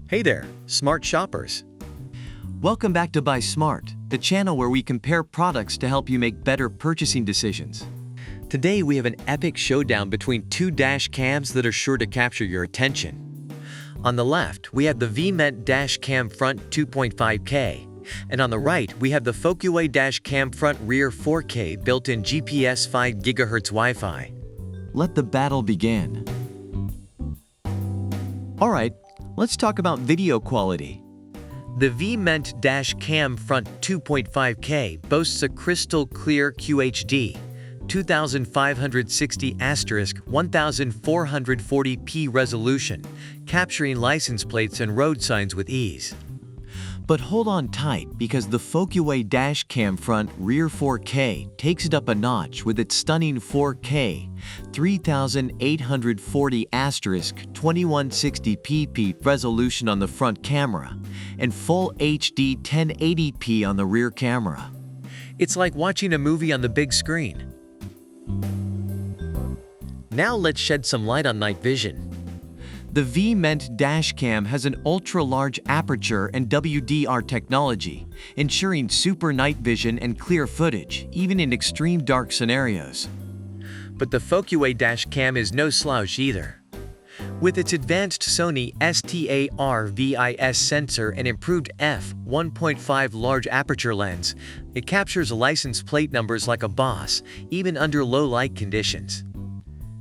Hey there, smart shoppers. Welcome back to Buy Smart, the channel where we compare products to help you make better purchasing decisions. Today we have an epic showdown between two dash cams that are sure to capture your attention. On the left, we have the VEEMENT Dash Cam Front 2.5K, and on the right, we have the Focusway Dash Cam Front Rear 4K built-in GPS 5 GHz Wi-Fi. Let the battle begin. Alright, let's talk about video quality. The VEEMENT Dash Cam Front 2.5K boasts a crystal clear QHD 2560*1440p resolution, capturing license plates and road signs with ease. But hold on tight because the Focusway Dash Cam Front Rear 4K takes it up a notch with its stunning 4K 3840*2160p resolution on the front camera and full HD 1080p on the rear camera. It's like watching a movie on the big screen. Now let's shed some light on night vision. The VEEMENT Dashcam has an ultra-large aperture and WDR technology, ensuring super night vision and clear footage, even in extreme dark scenarios. But the Focusway Dash Cam is no slouch either. With its advanced Sony STAR-VIS sensor and improved f1.5 large aperture lens, it captures license plate numbers like a boss, even under low light conditions.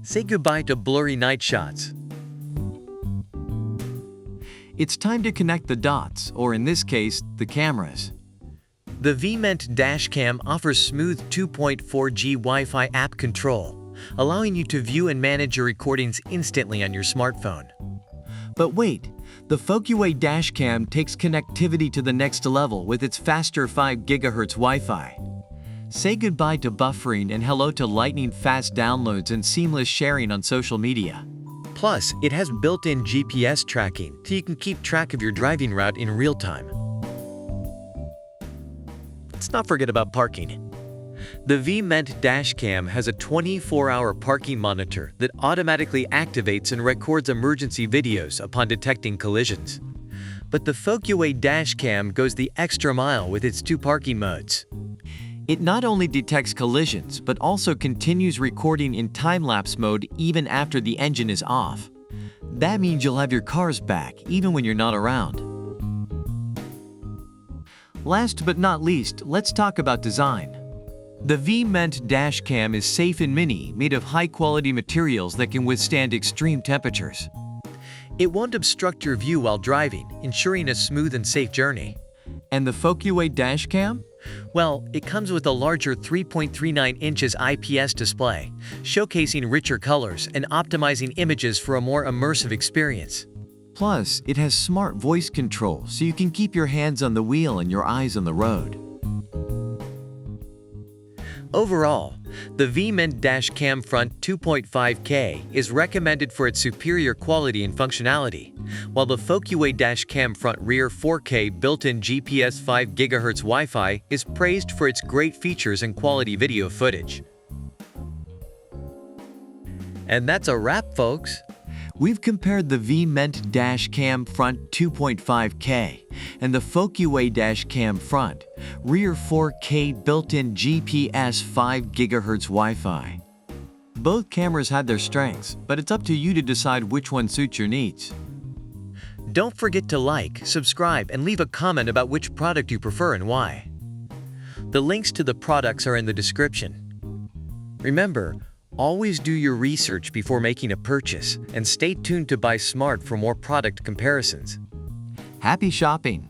Say goodbye to blurry night shots. It's time to connect the dots, or in this case, the cameras. The VEEMENT Dashcam offers smooth 2.4G Wi-Fi app control, allowing you to view and manage your recordings instantly on your smartphone. But wait, the Focusway Dashcam takes connectivity to the next level with its faster 5 GHz Wi-Fi. Say goodbye to buffering and hello to lightning-fast downloads and seamless sharing on social media. Plus, it has built-in GPS tracking, so you can keep track of your driving route in real time. Let's not forget about parking. The VEEMENT Dashcam has a 24-hour parking monitor that automatically activates and records emergency videos upon detecting collisions. But the Focusway Dashcam goes the extra mile with its two parking modes. It not only detects collisions, but also continues recording in time-lapse mode even after the engine is off. That means you'll have your cars back even when you're not around. Last but not least, let's talk about design. The VEEMENT Dashcam is safe and mini, made of high-quality materials that can withstand extreme temperatures. It won't obstruct your view while driving, ensuring a smooth and safe journey. And the Focusway Dashcam? Well, it comes with a larger 3.39 inches IPS display, showcasing richer colors and optimizing images for a more immersive experience. Plus, it has smart voice control, so you can keep your hands on the wheel and your eyes on the road. Overall, the VEEMENT Dashcam Front 2.5K is recommended for its superior quality and functionality, while the Focusway Dashcam Front Rear 4K built-in GPS 5 GHz Wi-Fi is praised for its great features and quality video footage. And that's a wrap, folks. We've compared the VEEMENT Dashcam Front 2.5K and the Focusway Dashcam Front Rear 4K built-in GPS 5 GHz Wi-Fi. Both cameras had their strengths, but it's up to you to decide which one suits your needs. Don't forget to like, subscribe, and leave a comment about which product you prefer and why. The links to the products are in the description. Remember, always do your research before making a purchase, and stay tuned to Buy Smart for more product comparisons. Happy shopping!